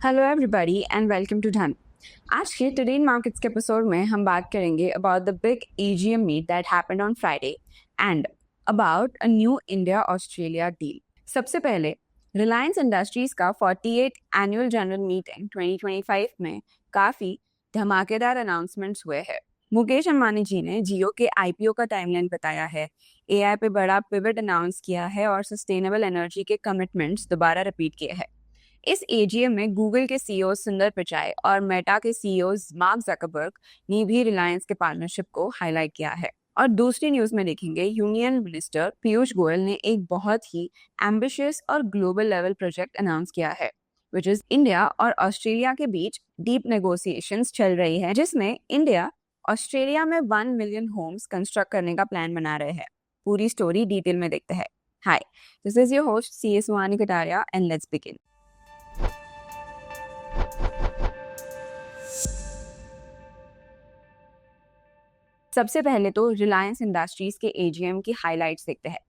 Hello everybody and welcome to Dhan. आज के today in markets के एपिसोड में हम बात करेंगे about the big AGM meet that happened on Friday and about a new India Australia deal. सबसे पहले रिलायंस इंडस्ट्रीज का 48 एनुअल जनरल मीटिंग 2025 में काफी धमाकेदार अनाउंसमेंट्स हुए हैं। मुकेश अंबानी जी ने जियो के आईपीओ का टाइमलाइन बताया है, एआई पे बड़ा पिवट अनाउंस किया है और सस्टेनेबल एनर्जी के कमिटमेंट्स दोबारा रिपीट किए हैं। इस एजीएम में गूगल के सीईओ सुंदर पिचाई और मेटा के सीईओ मार्क जकरबर्ग ने भी रिलायंस के पार्टनरशिप को हाईलाइट किया है। और दूसरी न्यूज में देखेंगे यूनियन मिनिस्टर पीयूष गोयल ने एक बहुत ही एम्बिशियस और ग्लोबल लेवल प्रोजेक्ट अनाउंस किया है, विच इज इंडिया और ऑस्ट्रेलिया के बीच डीप नेगोशिएशंस चल रही है, जिसमें इंडिया ऑस्ट्रेलिया में 1 मिलियन होम्स कंस्ट्रक्ट करने का प्लान बना रहे हैं। पूरी स्टोरी डिटेल में देखते हैं। Hi, this is your host CS Vani Kataria and let's begin. सबसे पहले तो रिलायंस इंडस्ट्रीज के एजीएम की हाइलाइट्स देखते हैं।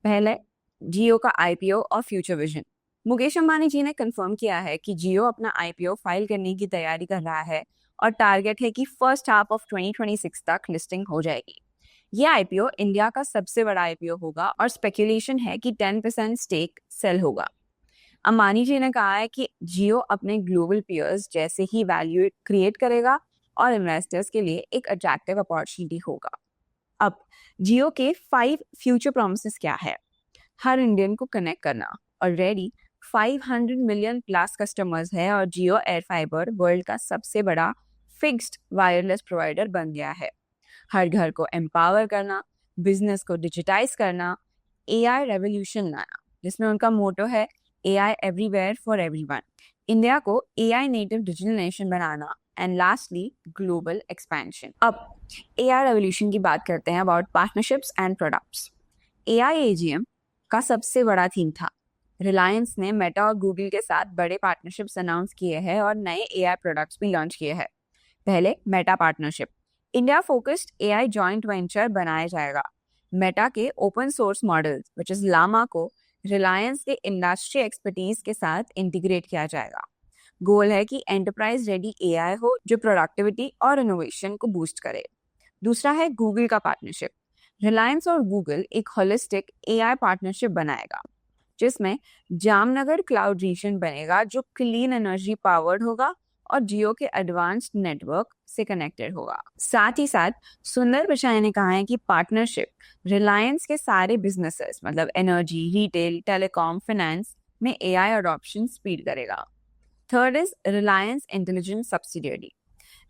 पहले जियो का आईपीओ और फ्यूचर विजन। मुकेश अंबानी जी ने कंफर्म किया है कि जियो अपना आईपीओ फाइल करने की तैयारी कर रहा है और टारगेट है कि फर्स्ट हाफ ऑफ 2026 तक लिस्टिंग हो जाएगी। ये आईपीओ इंडिया का सबसे बड़ा आईपीओ होगा और स्पेकुलेशन है कि 10% स्टेक सेल होगा। अंबानी जी ने कहा है कि जियो अपने ग्लोबल पीयर्स जैसे ही वैल्यू क्रिएट करेगा और इन्वेस्टर्स के लिए एक अट्रैक्टिव अपॉर्चुनिटी होगा। अब जियो के 5 फ्यूचर प्रॉमिसेस क्या है? हर इंडियन को कनेक्ट करना। ऑलरेडी 500 मिलियन प्लस कस्टमर्स है और जियो एयर फाइबर वर्ल्ड का सबसे बड़ा फिक्स्ड वायरलेस प्रोवाइडर बन गया है। हर घर को एम्पावर करना, बिजनेस को डिजिटाइज करना, एआई रेवोल्यूशन लाना, जिसमें उनका मोटो है AI everywhere for everyone. India को एआई नेटिव डिजिटल नेशन बनाना एंड लास्टली ग्लोबल एक्सपेंशन। अब एआई रेवोल्यूशन की बात करते हैं about partnerships and products. AI AGM का सबसे बड़ा थीम था। रिलायंस ने मेटा और गूगल के साथ बड़े पार्टनरशिप्स अनाउंस किए हैं और नए एआई प्रोडक्ट्स भी लॉन्च किए हैं। पहले Meta partnership, India focused AI joint venture बनाया जाएगा। मेटा के open source model which is Llama को रिलायंस के इंडस्ट्री एक्सपर्टीज के साथ इंटीग्रेट किया जाएगा। गोल है कि एंटरप्राइज रेडी एआई हो जो प्रोडक्टिविटी और इनोवेशन को बूस्ट करे। दूसरा है गूगल का पार्टनरशिप। रिलायंस और गूगल एक होलिस्टिक एआई पार्टनरशिप बनाएगा, जिसमें जामनगर क्लाउड रीजन बनेगा जो क्लीन एनर्जी पावर्ड होगा और जियो के एडवांस्ड नेटवर्क से कनेक्टेड होगा। साथ ही साथ सुंदर पिचाई ने कहा है कि पार्टनरशिप रिलायंस के सारे बिजनेसेस मतलब एनर्जी, रिटेल, टेलीकॉम, फाइनेंस में एआई अडॉप्शन स्पीड करेगा। Third is Reliance intelligence subsidiary.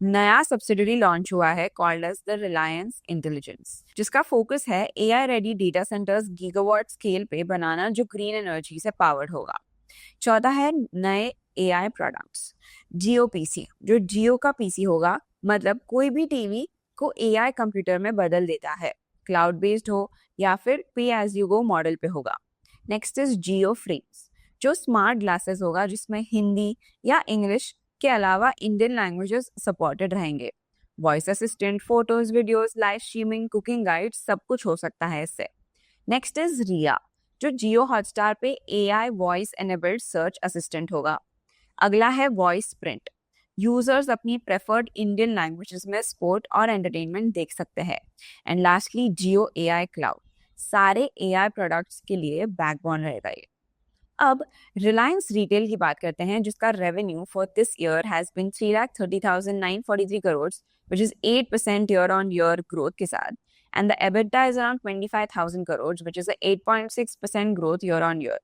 नया सब्सिडियरी लॉन्च हुआ है called as the Reliance intelligence, जिसका फोकस है AI ready data centers gigawatt scale पे बनाना जो ग्रीन एनर्जी से पावर्ड होगा। चौथा है नए एआई प्रोडक्ट्स। जियो पीसी, जो जियो का पीसी होगा, मतलब कोई भी टीवी को एआई कंप्यूटर में बदल देता है, क्लाउड बेस्ड हो या फिर पे एज यू गो मॉडल पे होगा। नेक्स्ट इज जियो फ्रेम्स, जो स्मार्ट ग्लासेस होगा जिसमें हिंदी या इंग्लिश के अलावा इंडियन लैंग्वेजेस सपोर्टेड रहेंगे। Voice assistant, photos, videos, live streaming, cooking guide सब कुछ हो सकता है इससे। नेक्स्ट इज रिया, जो जियो हॉटस्टार पे AI voice enabled search assistant होगा। अगला है वॉइस प्रिंट, यूजर्स अपनी प्रेफर्ड इंडियन लैंग्वेजेस में स्पोर्ट और एंटरटेनमेंट देख सकते हैं। And lastly Jio AI cloud, सारे एआई प्रोडक्ट्स के लिए बैकबोन रहेगा ये। अब रिलायंस रिटेल की बात करते हैं, जिसका revenue for this year has been 3,30,943 crore, which is 8% year on year growth के साथ, and the EBITDA is around 25,000 crore, which is 8.6% growth year on year.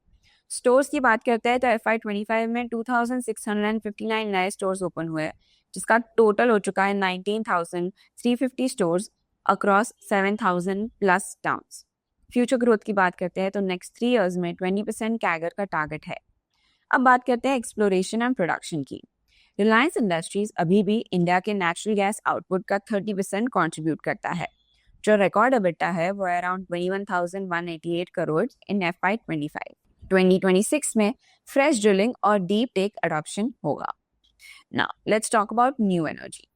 Stores की बात करते हैं तो FY25 में 2,659 नए स्टोर्स ओपन हुए, जिसका टोटल हो चुका है 19,350 stores across 7,000 plus towns. Future growth की बात करते हैं तो नेक्स्ट 3 इयर्स में 20% कैगर का टारगेट है। अब बात करते हैं एक्सप्लोरेशन एंड प्रोडक्शन की। रिलायंस इंडस्ट्रीज अभी भी इंडिया के नेचुरल गैस आउटपुट का 30% कंट्रीब्यूट करता है। जो रिकॉर्ड एबिटा है वो अराउंड 21,188 करोड़ इन FY25। 2026 में फ्रेश ड्रिलिंग और डीप टेक अडॉप्शन होगा। Now let's talk about new energy.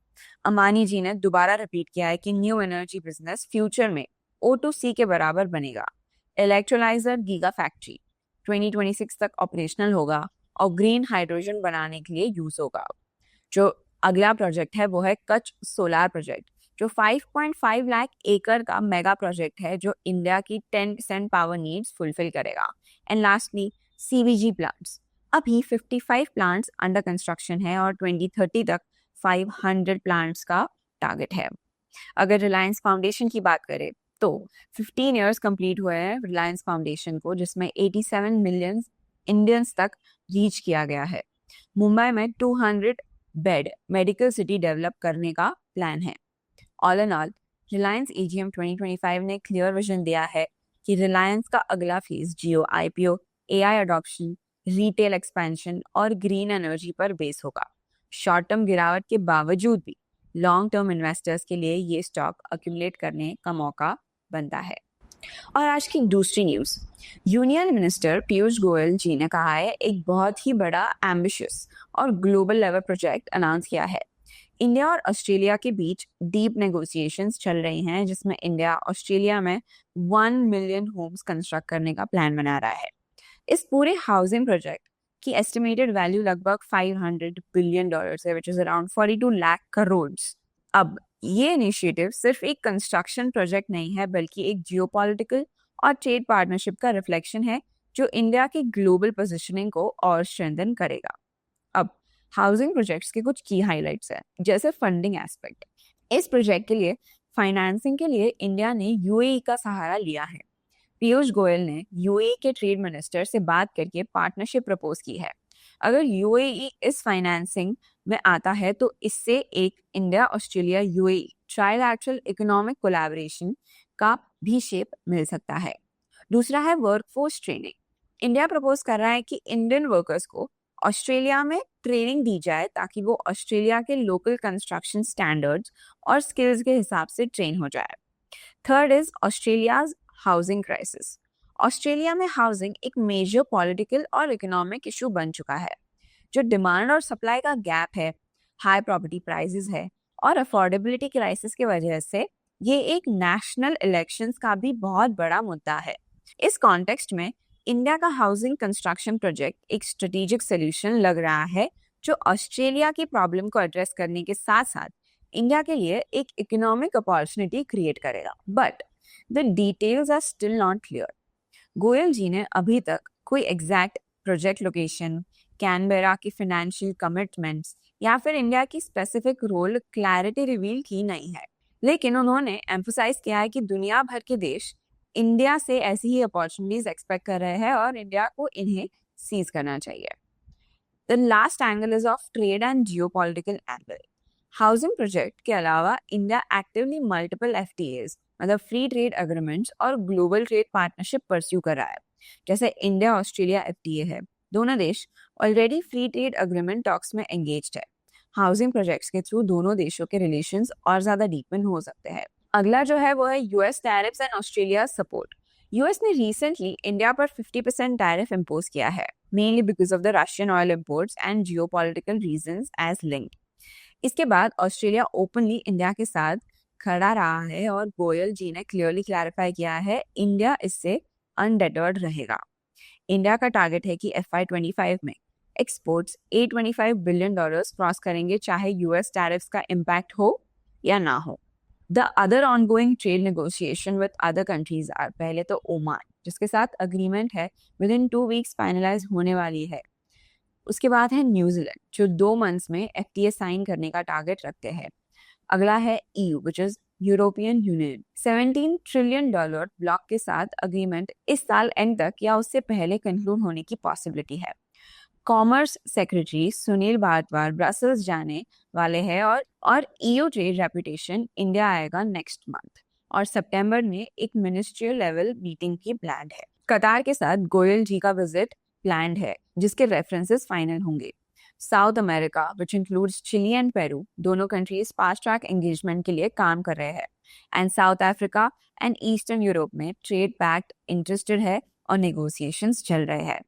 Ambani ji ने दोबारा रिपीट किया है कि न्यू एनर्जी बिजनेस फ्यूचर में O2C के बराबर बनेगा। इलेक्ट्रोलाइजर गीगा फैक्ट्री 2026 तक ऑपरेशनल होगा और ग्रीन हाइड्रोजन बनाने के लिए यूज होगा। जो अगला प्रोजेक्ट है वो है कच्छ सोलार प्रोजेक्ट, जो 5.5 लाख एकड़ का मेगा प्रोजेक्ट है जो इंडिया की 10% पावर नीड्स फुलफिल करेगा। एंड लास्टली सीवीजी प्लांट्स, अभी 55 प्लांट्स अंडर कंस्ट्रक्शन है और 2030 तक 500 प्लांट्स का टारगेट है। अगर रिलायंस फाउंडेशन की बात करें तो 15 इयर्स कंप्लीट हुए हैं रिलायंस फाउंडेशन को, जिसमें 87 मिलियन इंडियंस तक रीच किया गया है। मुंबई में 200 बेड मेडिकल सिटी डेवलप करने का प्लान है। All in all, Reliance AGM 2025 ने क्लियर विजन दिया है कि रिलायंस का अगला phase Jio IPO, AI adoption, retail expansion और ग्रीन एनर्जी पर बेस होगा। शॉर्ट टर्म गिरावट के बावजूद भी लॉन्ग टर्म इन्वेस्टर्स के लिए ये स्टॉक अक्यूमुलेट करने का मौका बनता है। और आज की दूसरी news, union minister Piyush Goyal ji ने कहा है एक बहुत ही बड़ा एम्बिशियस और ग्लोबल लेवल प्रोजेक्ट अनाउंस किया है। इंडिया और ऑस्ट्रेलिया के बीच डीप नेगोशिएशंस चल रही हैं, जिसमें इंडिया ऑस्ट्रेलिया में 1 मिलियन होम्स कंस्ट्रक्ट करने का प्लान बना रहा है। इस पूरे हाउसिंग प्रोजेक्ट की एस्टिमेटेड वैल्यू लगभग $500 बिलियन है, which is around 42 lakh crore. अब ये इनिशिएटिव सिर्फ एक कंस्ट्रक्शन प्रोजेक्ट नहीं है, बल्कि एक जियोपॉलिटिकल और ट्रेड पार्टनरशिप का रिफ्लेक्शन है जो इंडिया की ग्लोबल पोजीशनिंग को और स्ट्रेंथन करेगा। अब हाउसिंग प्रोजेक्ट्स के कुछ की हाइलाइट्स हैं, जैसे फंडिंग एस्पेक्ट। इस प्रोजेक्ट के लिए फाइनेंसिंग के लिए इंडिया ने यूएई का सहारा लिया है। पीयूष गोयल ने यूएई के ट्रेड मिनिस्टर से बात करके पार्टनरशिप प्रपोज की है। अगर यूएई इस फाइनेंसिंग में आता है तो इससे एक India Australia UAE trilateral economic collaboration का भी शेप मिल सकता है। दूसरा है वर्कफोर्स ट्रेनिंग। इंडिया प्रपोज कर रहा है कि इंडियन वर्कर्स को ऑस्ट्रेलिया में ट्रेनिंग दी जाए ताकि वो ऑस्ट्रेलिया के लोकल कंस्ट्रक्शन स्टैंडर्ड्स और स्किल्स के हिसाब से ट्रेन हो जाए। Third is Australia's housing crisis. Australia में हाउसिंग एक मेजर पॉलिटिकल और इकोनॉमिक इशू बन चुका है। जो डिमांड और सप्लाई का गैप है, हाई प्रॉपर्टी प्राइसेस है और अफोर्डेबिलिटी क्राइसिस की वजह से ये एक नेशनल इलेक्शंस का भी बहुत बड़ा मुद्दा है। इस कॉन्टेक्स्ट में इंडिया का हाउसिंग कंस्ट्रक्शन प्रोजेक्ट एक स्ट्रेटेजिक सोल्यूशन लग रहा है जो ऑस्ट्रेलिया की प्रॉब्लम को एड्रेस करने के साथ साथ इंडिया के लिए एक इकोनॉमिक अपॉर्चुनिटी क्रिएट करेगा। But the details are still not clear. Goyal ji ने अभी तक कोई एग्जैक्ट प्रोजेक्ट लोकेशन, कैनबेरा की फाइनेंशियल कमिटमेंट्स या फिर इंडिया की स्पेसिफिक रोल क्लैरिटी रिवील की नहीं है, लेकिन उन्होंने एम्फोसाइज किया है कि दुनिया भर के देश इंडिया से ऐसी ही अपॉर्चुनिटीज एक्सपेक्ट कर रहे हैं और इंडिया को इन्हें सीज करना चाहिए। The last angle is of trade and geopolitical angle. Housing project के अलावा इंडिया एक्टिवली मल्टीपल एफटीएज मतलब फ्री ट्रेड एग्रीमेंट्स और ग्लोबल ट्रेड पार्टनरशिप परस्यू कर रहा है। जैसे इंडिया ऑस्ट्रेलिया एफटीए है, दोनों देश already free trade agreement talks में एंगेज्ड है। हाउसिंग प्रोजेक्ट्स के थ्रू दोनों देशों के रिलेशंस और ज्यादा डीपन हो सकते हैं। अगला जो है वो है US tariffs and Australia support. US ने रिसेंटली इंडिया पर 50% टैरिफ इम्पोज किया है, mainly because of the Russian oil imports and geopolitical reasons as linked. इसके बाद ऑस्ट्रेलिया ओपनली इंडिया के साथ खड़ा रहा है और गोयल जी ने क्लियरली क्लैरिफाई किया है इंडिया इससे अनडेटर्ड रहेगा। इंडिया का टारगेट है कि FY25 में एक्सपोर्ट्स $825 बिलियन क्रॉस करेंगे, चाहे यूएस टैरिफ्स का इम्पैक्ट हो या ना हो। The other ongoing trade negotiation with other countries are, पहले तो ओमान जिसके साथ अग्रीमेंट है विद इन 2 वीक्स फाइनलाइज होने वाली है। उसके बाद है न्यूजीलैंड जो 2 मंथ्स में FTA साइन करने का टारगेट रखते हैं। अगला है EU which is European union. $17 trillion block के साथ अग्रीमेंट इस साल एंड तक या उससे पहले कंक्लूड होने की पॉसिबिलिटी है। Commerce secretary Sunil Bhardwaj Brussels जाने वाले हैं और EU ट्रेड रेपुटेशन इंडिया आएगा नेक्स्ट मंथ और सितंबर में एक मिनिस्ट्रियल लेवल मीटिंग की प्लान है। कतार के साथ गोयल जी का विजिट प्लान्ड है जिसके रेफरेंसेस फाइनल होंगे। South America which includes Chile and Peru, दोनों कंट्रीज फास्ट ट्रैक एंगेजमेंट के लिए काम कर रहे हैं। And South Africa and eastern Europe में ट्रेड पैक्ट इंटरेस्टेड है और नेगोशिएशंस चल रहे हैं।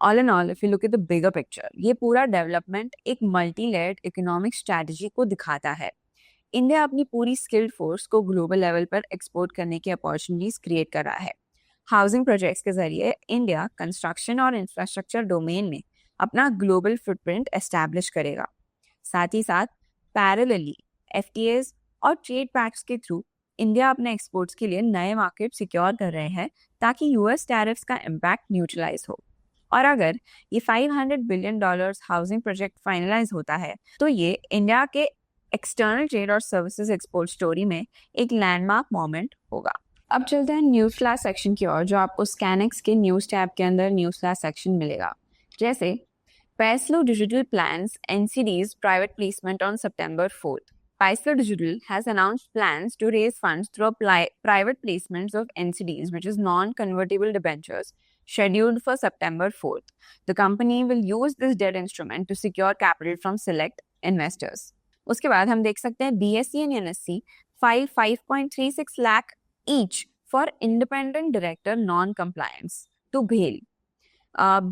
All in all, if you look at the bigger picture, ये पूरा डेवलपमेंट एक मल्टी लेयर्ड इकोनॉमिक स्ट्रैटेजी को दिखाता है। इंडिया अपनी पूरी स्किल्ड फोर्स को ग्लोबल लेवल पर एक्सपोर्ट करने की अपॉर्चुनिटीज क्रिएट कर रहा है। हाउसिंग प्रोजेक्ट्स के जरिए इंडिया कंस्ट्रक्शन और इंफ्रास्ट्रक्चर डोमेन में अपना ग्लोबल फुटप्रिंट एस्टैब्लिश करेगा। साथ ही साथ पैरेलली एफटीएज और ट्रेड पैक्ट्स के थ्रू इंडिया अपने एक्सपोर्ट्स के लिए नए मार्केट सिक्योर कर रहे हैं ताकि यूएस टैरिफ्स का इम्पैक्ट न्यूट्रलाइज हो। और अगर ये $500 बिलियन हाउसिंग प्रोजेक्ट फाइनलाइज होता है तो ये इंडिया के एक्सटर्नल ट्रेड और सर्विसेज एक्सपोर्ट स्टोरी में एक लैंडमार्क मोमेंट होगा। अब चलते हैं न्यूज़ फ्लैश सेक्शन की ओर, जो आपको स्कैनिक्स के न्यूज़ टैब के अंदर न्यूज़ फ्लैश सेक्शन मिलेगा। जैसे Paislo Digital plans NCD's private placement on September 4th. Paislo Digital has announced plans to raise funds through private placements of NCDs, which is non-convertible debentures, scheduled for September 4th. The company will use this debt instrument to secure capital from select investors. उसके बाद हम देख सकते हैं BSE and NSE file 5.36 lakh each for independent director non-compliance to bail.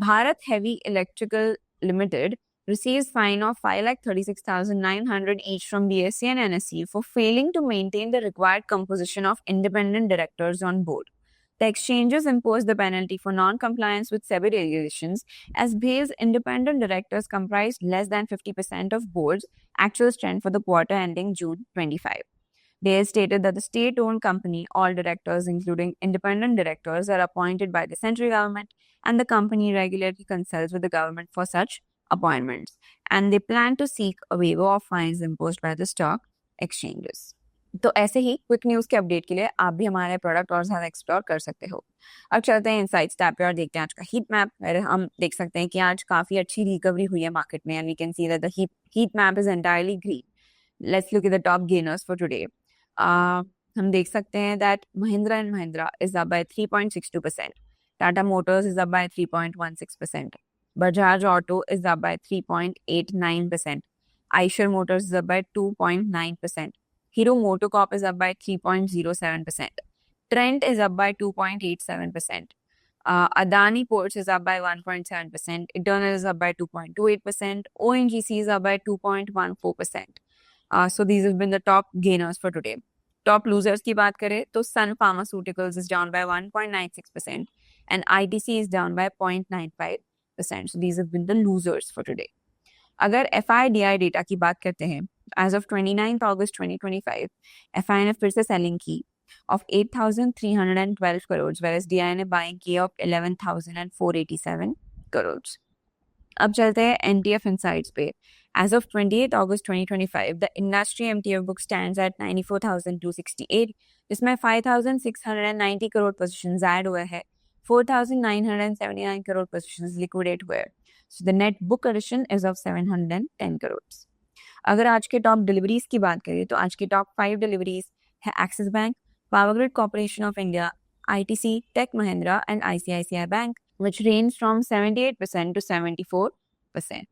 Bharat Heavy Electrical Limited receives fine of 5,36,900 each from BSE and NSE for failing to maintain the required composition of independent directors on board. The exchanges impose the penalty for non-compliance with SEBI regulations as BAIL's independent directors comprised less than 50% of board's actual strength for the quarter ending June 25. BAIL stated that the state-owned company, all directors, including independent directors, are appointed by the central government, and the company regularly consults with the government for such appointments. And they plan to seek a waiver of fines imposed by the stock exchanges. तो ऐसे ही quick news के update के लिए आप भी हमारे product और ज़्यादा एक्सप्लोर कर सकते हो। अब चलते हैं इनसाइट्स टैब पे और देखते हैं आज का हीट मैप। हम देख सकते हैं कि आज काफ़ी अच्छी रिकवरी हुई है मार्केट में, and we can see that the heat map is entirely green. Let's look at the top gainers for today. हम देख सकते हैं that Mahindra and Mahindra is up by 3.62%, Tata Motors is up by 3.16%, Bajaj auto is up by 3.89%, Eicher Motors is up by 2.9%, Hero MotoCorp is up by 3.07%, Trent is up by 2.87%, Adani Ports is up by 1.7%, Eternal is up by 2.28%, ONGC is up by 2.14%. So these have been the top gainers for today. Top losers की बात करें तो Sun Pharmaceuticals is down by 1.96% and ITC is down by 0.95%. So these have been the losers for today. अगर FIDI data की बात करते हैं, as of 29th August 2025, FI ने फिर से सेलिंग की of 8,312 crores, whereas DI ने बाइंग की of 11,487 crores. अब चलते हैं NTF Insights पे। As of 28th August 2025, the industry MTF book stands at 94,268, जिसमें 5,690 crore positions ऐड हुए हैं, 4,979 crore positions liquidate हुए। So the net book addition is of 710 crores. अगर आज के टॉप डिलीवरीज की बात करें तो आज के टॉप 5 डिलीवरीज है Axis bank, power grid corporation of India, ITC, tech Mahindra and ICICI bank, which range from 78% to 74%.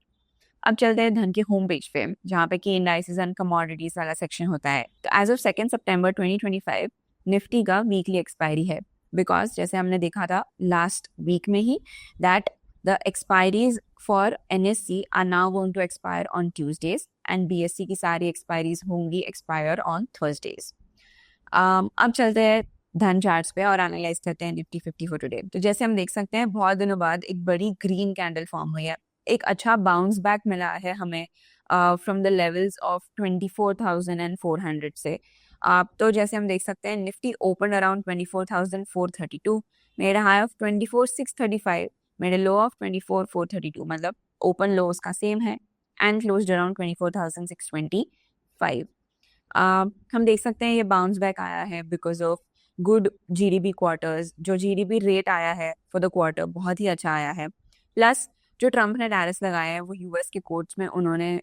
अब चलते हैं धन के होम पेज पे, जहाँ पे कि इंडाइसेस एंड कमोडिटीज वाला सेक्शन होता है। तो एज ऑफ 2 सितंबर 2025 निफ्टी का वीकली एक्सपायरी है, बिकॉज जैसे हमने देखा था लास्ट वीक में ही that the expiries for NSE are now going to expire on Tuesdays and BSE की सारी expiries होंगी expire on Thursdays. अब चलते हैं धन चार्ट्स पे और एनालाइज करते हैं निफ्टी 50 फॉर टुडे। तो जैसे हम देख सकते हैं बहुत दिनों बाद एक बड़ी ग्रीन कैंडल फॉर्म हुई है, एक अच्छा बाउंस बैक मिला है हमें फ्रॉम द लेवल्स ऑफ 24,400 से। तो जैसे हम देख सकते हैं Nifty open around 24,432, made a high of 24,635, made a low of 24,432, मतलब ओपन लो उसका सेम है, एंड क्लोज्ड अराउंड 24,625। हम देख सकते हैं ये बाउंस बैक आया है because of good GDP quarters. जो GDP रेट आया है फॉर द क्वार्टर बहुत ही अच्छा आया है, प्लस जो ट्रम्प ने टैरिफ्स लगाए हैं वो US के कोर्ट्स में उन्होंने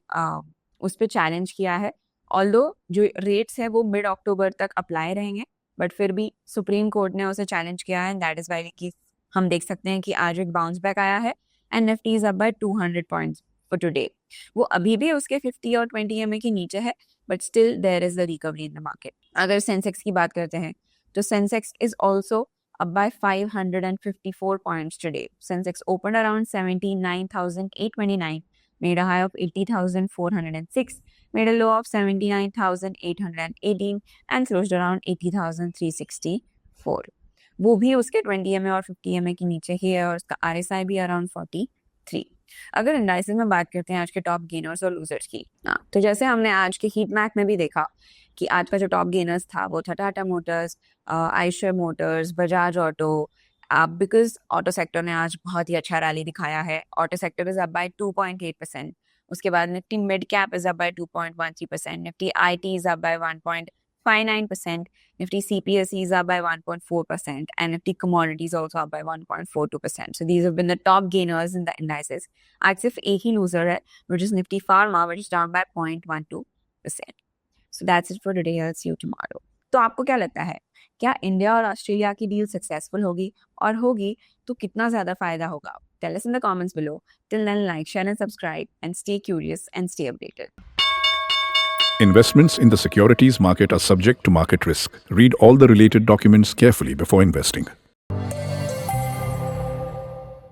उस पर चैलेंज किया है। ऑल्दो जो रेट्स है वो मिड अक्टूबर तक अप्लाई रहेंगे, बट फिर भी सुप्रीम कोर्ट ने उसे चैलेंज किया है, एंड दैट इज वाई कि हम देख सकते हैं कि आज एक बाउंस बैक आया है and Nifty is up bye 200 points for today. वो अभी भी उसके 50 और 20 EMA के नीचे है, but still there is the recovery in the market. अगर सेंसेक्स की बात करते हैं तो Sensex is also up by 554 points today. Sensex opened around 79,829, made a high of 80,406, made a low of 79,818 and closed around 80,364. वो भी उसके 20 EMA और 50 EMA के नीचे ही है और उसका RSI भी अराउंड 43। अगर इंडाइसेस में बात करते हैं आज के टॉप गेनर्स और लूजर्स की, तो जैसे हमने आज के हीट मैप में भी देखा कि आज का जो टॉप गेनर्स था वो था Tata Motors, Eicher Motors, Bajaj auto, because auto sector ने आज बहुत ही अच्छा रैली दिखाया है। Auto sector is up bye 2.8%। उसके बाद Nifty mid cap is up bye 2.13%, Nifty IT is up bye 1.59%, Nifty CPSE is up by 1.4%, and Nifty commodities also up by 1.42%. So these have been the top gainers in the indices. आज सिर्फ एक ही loser है, which is Nifty Pharma, which is down by 0.12%. So that's it for today. I'll see you tomorrow. तो आपको क्या लगता है, क्या इंडिया और ऑस्ट्रेलिया की डील सक्सेसफुल होगी, और होगी तो कितना ज़्यादा फायदा होगा? Tell us in the comments below. Till then, like, share and subscribe, and stay curious and stay updated. Investments in the securities market are subject to market risk. Read all the related documents carefully before investing.